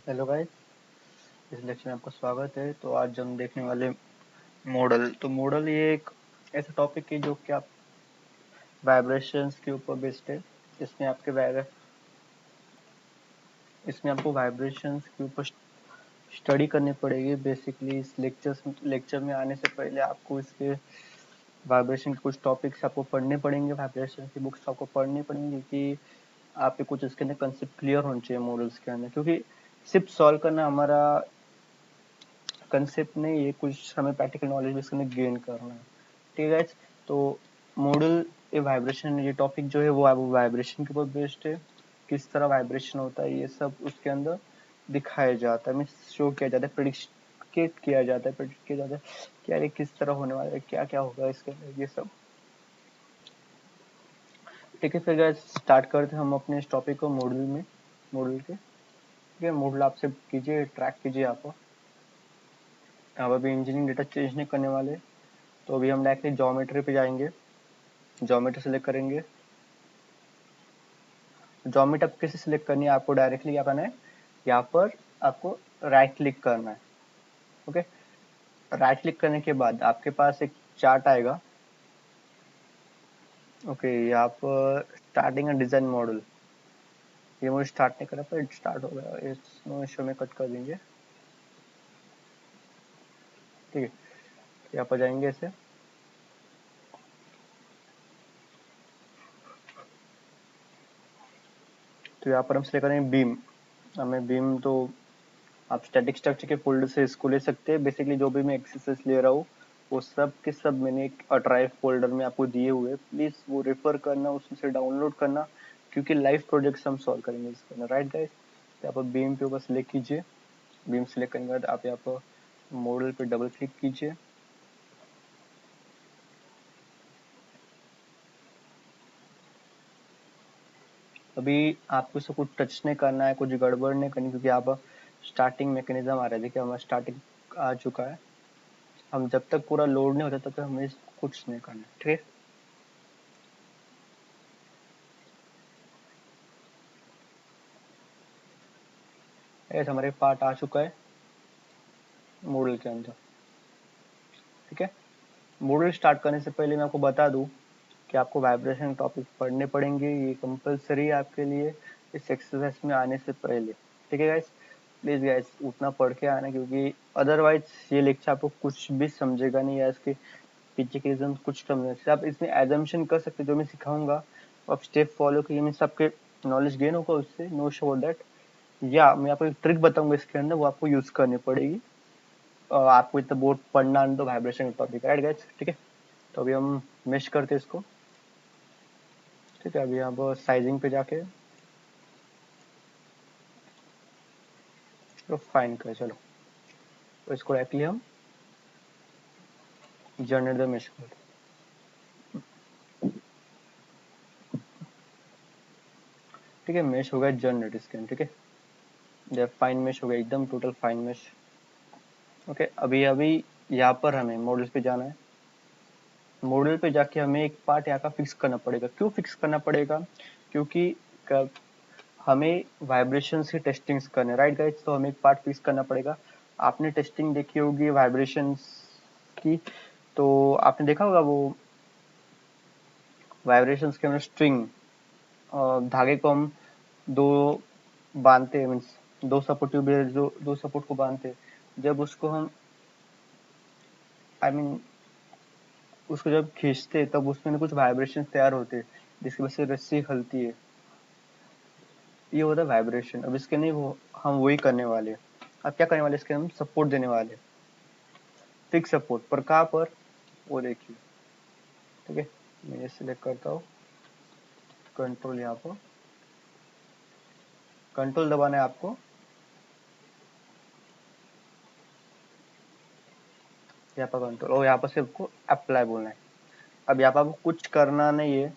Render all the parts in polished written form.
Hello guys, इस lecture में आपका स्वागत है। तो आज हम देखने वाले मॉडल। तो मॉडल ये एक ऐसा टॉपिक है जो कि आप वाइब्रेशंस के ऊपर बेस्ड है। इसमें आपको वाइब्रेशंस के ऊपर स्टडी करनी पड़ेगी। बेसिकली इस लेक्चर में आने से पहले आपको इसके वाइब्रेशन के कुछ टॉपिक्स आपको पढ़ने पड़ेंगे। वाइब्रेशन की बुक्स आपको पढ़नी पड़ेंगी क्योंकि आपके कुछ इसके अंदर कंसेप्ट क्लियर होने चाहिए मॉडल्स के अंदर, क्योंकि सिर्फ सॉल्व करना हमारा कंसेप्ट नहीं है, कुछ हमें प्रैक्टिकल नॉलेज भी इसमें गेन करना है। ठीक है गाइस, तो मॉडल ए वाइब्रेशन, ये टॉपिक जो है वो वाइब्रेशन के ऊपर बेस्ड है। किस तरह वाइब्रेशन होता है ये सब उसके अंदर दिखाया जाता है, मीन्स शो किया जाता है, प्रेडिक्ट किया जाता है कि यार किस तरह होने वाला है, क्या क्या होगा इसके अंदर, ये सब। ठीक है, फिर गाइस स्टार्ट करते हैं हम अपने इस टॉपिक को मॉडल के। ठीक है, मॉडल आपसे कीजिए, ट्रैक कीजिए। आप अभी इंजीनियरिंग डेटा चेंज नहीं करने वाले, तो अभी हम डायरेक्टली ज्योमेट्री पे जाएंगे। ज्योमेट्री सेलेक्ट करेंगे। ज्योमेट्री आप कैसे सिलेक्ट करनी है, आपको डायरेक्टली क्या करना है, यहाँ पर आपको राइट क्लिक करना है। ओके, राइट क्लिक करने के बाद आपके पास एक चार्ट आएगा। ओके, यहाँ पर स्टार्टिंग एंड डिजाइन मॉडल, ये मुझे स्टार्ट नहीं करना पर स्टार्ट हो गया, इस नो इशू में कट कर देंगे। ठीक है, यहाँ पर जाएंगे ऐसे। तो यहाँ पर हम सिलेक्ट करेंगे बीम। हमें बीम तो आप स्टैटिक स्ट्रक्चर के फोल्डर से इसको ले सकते हैं। बेसिकली जो भी मैं एक्सरसाइज ले रहा हूँ वो सब के सब मैंने एक ड्राइव फोल्डर में आपको दिए हुए, प्लीज वो रेफर करना, उसमें से डाउनलोड करना, क्योंकि लाइव प्रोजेक्ट्स हम सॉल्व करेंगे इसके अंदर। राइट गाइस, तो यहाँ पर बीम पे ऊपर सिलेक्ट कीजिए। बीम सिलेक्ट करने के बाद आप यहाँ पर मॉडल पे डबल क्लिक कीजिए। अभी आपको इसको कुछ टच नहीं करना है, कुछ गड़बड़ नहीं करनी, क्योंकि आप स्टार्टिंग मैकेनिज्म आ रहा है। देखिए हमारा स्टार्टिंग आ चुका है। हम जब तक पूरा लोड नहीं होता तब तक हमें कुछ नहीं करना है। ठीक है, ऐसा हमारे पार्ट आ चुका है मॉडल के अंदर। ठीक है, मॉडल स्टार्ट करने से पहले मैं आपको बता दूं कि आपको वाइब्रेशन टॉपिक पढ़ने पड़ेंगे, ये कंपलसरी है आपके लिए इस एक्सरसाइज में आने से पहले। ठीक है गाइस, प्लीज गाइस उतना पढ़ के आना, क्योंकि अदरवाइज ये लेक्चर आपको कुछ भी समझेगा नहीं, या इसके पीछे के रीजन कुछ समझ। आप इसमें एजम्पशन कर सकते, जो मैं सिखाऊंगा आप स्टेप फॉलो कीजिए, मीन सबके नॉलेज गेन होगा उससे, नो शो दैट। या मैं आपको एक ट्रिक बताऊंगा इसके अंदर, वो आपको यूज करनी पड़ेगी। आपको इतना बोर्ड पढ़ना नहीं, तो वाइब्रेशन टॉपिक, राइट गाइस। ठीक है, तो अभी हम मेश करते हैं इसको। ठीक है, अभी यहाँ पर साइजिंग पे जाके तो फाइन करें, चलो तो इसको डायरेक्टली हम जनरेट द मेश कर। ठीक है, मेश हो गया जनरेट इसके अंदर। ठीक है, जब फाइन मेश हो गया, एकदम टोटल फाइन मेश। ओके, अभी यहाँ पर हमें मॉडल पे जाना है। मॉडल पे जाके हमें एक पार्ट यहाँ का फिक्स करना पड़ेगा। क्यों फिक्स करना पड़ेगा, क्योंकि हमें वाइब्रेशन की टेस्टिंग्स करने, राइट गाइस, तो हमें एक पार्ट फिक्स करना पड़ेगा। आपने टेस्टिंग देखी होगी वाइब्रेशन की, तो आपने देखा होगा वो वाइब्रेशंस के अंदर स्ट्रिंग, धागे को हम दो बांधते हैं, मीन्स दो सपोर्टिव बेस, दो सपोर्ट को बांधते हैं। जब उसको हम आई I मीन mean, उसको जब खींचते हैं तब उसमें कुछ वाइब्रेशन तैयार होते हैं, जिसकी वजह से रस्सी हिलती है, ये होता है वाइब्रेशन। अब इसके नहीं, वो हम वही करने वाले हैं। अब क्या करने वाले, इसके हम सपोर्ट देने वाले, फिक्स सपोर्ट पर। कहाँ पर, वो देखिए। ठीक है, मैं ये सिलेक्ट करता हूँ, कंट्रोल, यहाँ पर कंट्रोल दबाना है आपको, यहाँ पर कंट्रोल, और यहाँ पर सिर्फ को अप्लाई बोलना है। अब यहाँ पर आपको कुछ करना नहीं है,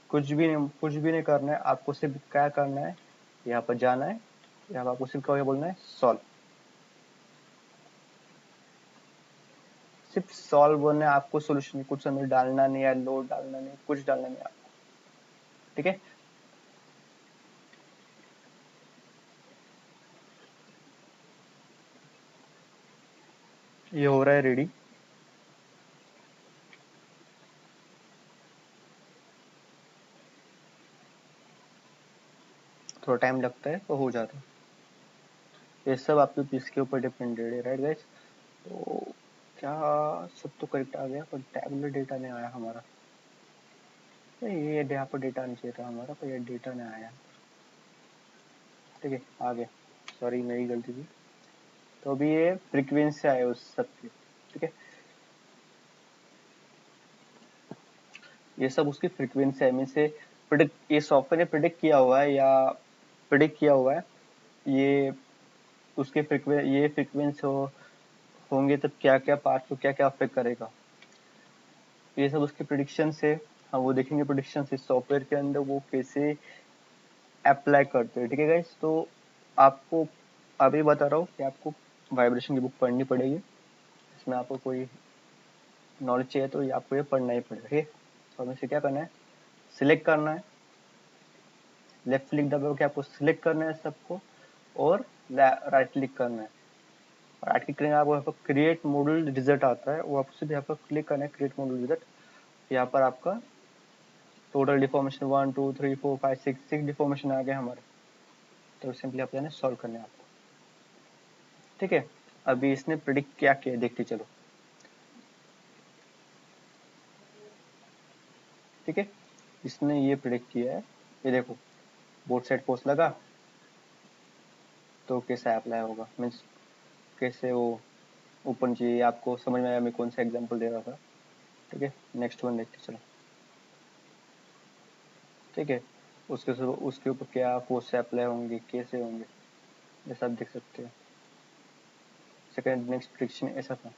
कुछ भी नहीं करना है आपको, सिर्फ क्या करना है, यहाँ पर जाना है, यहाँ पर आपको सिर्फ क्या बोलना है, सॉल्व। सिर्फ सॉल्व बोलना है आपको, सोल्यूशन कुछ अंदर डालना नहीं है, लोड डालना नहीं, कुछ डालना नहीं आपको। ठीक है, ये हो रहा है रेडी। थोड़ा टाइम लगता है तो हो जाता है। ये सब आपके पीस के ऊपर डिपेंडेड है, राइट गाइस। तो क्या सब तो करेक्ट आ गया, पर टैबुलर डेटा नहीं आया हमारा। ये यहाँ पर डेटा नहीं चाहिए था हमारा, पर ये डेटा नहीं आया। ठीक है, आ गया, सॉरी मेरी गलती थी। तो अभी ये फ्रीक्वेंसी आए उस सब की। ठीक है, ये सब उसकी फ्रीक्वेंसी है, मीन से प्रिडिक्ट, ये सॉफ्टवेयर ने प्रिडिक्ट किया हुआ है या प्रिडिक्ट किया हुआ है ये उसके ये फ्रीक्वेंसी होंगे तब क्या क्या पार्ट को क्या क्या अफेक्ट करेगा, ये सब उसके प्रिडिक्शन से हम वो देखेंगे। प्रिडिक्शन से सॉफ्टवेयर के अंदर वो कैसे अप्लाई करते हैं। ठीक है गाइस, तो आपको अभी बता रहा हूँ कि आपको वाइब्रेशन की बुक पढ़नी पड़ेगी। इसमें आपको कोई नॉलेज चाहिए तो ये आपको ये पढ़ना ही पड़ेगा। ठीक है, तो हमें से क्या करना है, सिलेक्ट करना है, लेफ्ट क्लिक दबा के आपको सिलेक्ट करना है सबको, और राइट क्लिक करना है। राइट क्लिक करेंगे आपको यहाँ पर क्रिएट मॉडल रिजल्ट आता है, वो आपको सिर्फ यहाँ पर क्लिक करना है, क्रिएट मॉडल रिजल्ट। यहाँ पर आपका टोटल डिफॉर्मेशन 1 2 3 4 5 6 डिफॉर्मेशन आ गया हमारे। तो सिंपली आप जाने सॉल्व करने आपको। ठीक है, अभी इसने प्रिडिक्ट क्या किया देखते चलो। ठीक है, इसने ये प्रिडिक्ट किया है, ये देखो बोथ साइड फोर्स लगा तो कैसा अप्लाई होगा, मीन्स कैसे वो ऊपर नीचे। आपको समझ में आया मैं कौन सा एग्जांपल दे रहा था। ठीक है, नेक्स्ट वन देखते चलो। ठीक है, उसके ऊपर क्या फोर्स अप्लाई होंगे, कैसे होंगे, ये सब देख सकते हैं। सेकंड नेक्स्ट प्रिडिक्शन ऐसा था।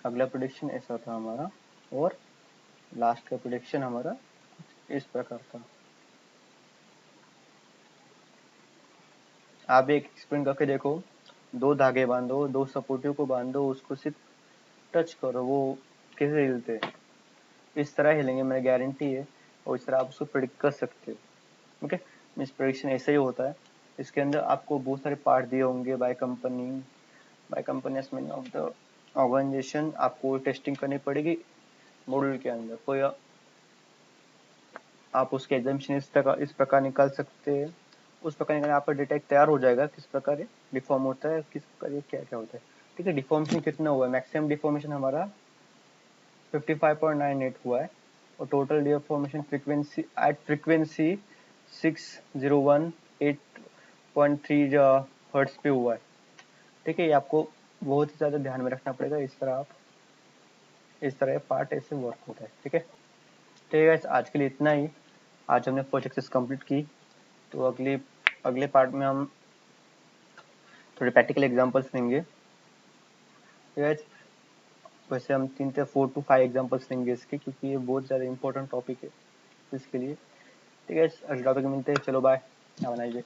अगला प्रिडिक्शन ऐसा था हमारा, और लास्ट का प्रिडिक्शन हमारा इस प्रकार था। आप एक एक्सपेरिमेंट करके देखो, दो धागे बांधो, दो सपोर्टिव को बांधो, उसको सिर्फ टच करो, वो कैसे हिलते हैं, इस तरह हिलेंगे, मेरी गारंटी है। और इस तरह आप उसको प्रिडिक्ट कर सकते हो। ओके, मीन्स प्रिडिक्शन ऐसे ही होता है। इसके अंदर आपको बहुत सारे पार्ट दिए होंगे by company of the organisation. आपको टेस्टिंग करनी पड़ेगी मॉडल के अंदर। कोई आप उसके एग्जामिनेशन इस प्रकार निकाल सकते हैं, उस प्रकार निकालने आपका डेटा एक तैयार हो जाएगा, किस प्रकार ये डिफॉर्म होता है, किस प्रकार ये क्या क्या होता है। ठीक है, डिफॉर्मेशन कितना हुआ है, मैक्सिमम डिफॉर्मेशन हमारा 55.98 हुआ है, और total deformation frequency at frequency 6018.3 hertz पे हुआ है। ठीक है, ये आपको बहुत ही ज़्यादा ध्यान में रखना पड़ेगा। इस तरह पार्ट ऐसे वर्क होता है। ठीक है, ठीक है, आज के लिए इतना ही। आज हमने फर्स्ट एक्सेस कंप्लीट की, तो अगले पार्ट में हम थोड़े प्रैक्टिकल एग्जांपल्स लेंगे। ठीक है, वैसे हम 3 से 4 to 5 एग्जांपल्स लेंगे इसके, क्योंकि ये बहुत ज़्यादा इंपॉर्टेंट टॉपिक है इसके लिए। ठीक है, अगले टॉपिक में मिलते हैं, चलो bye, have a nice day.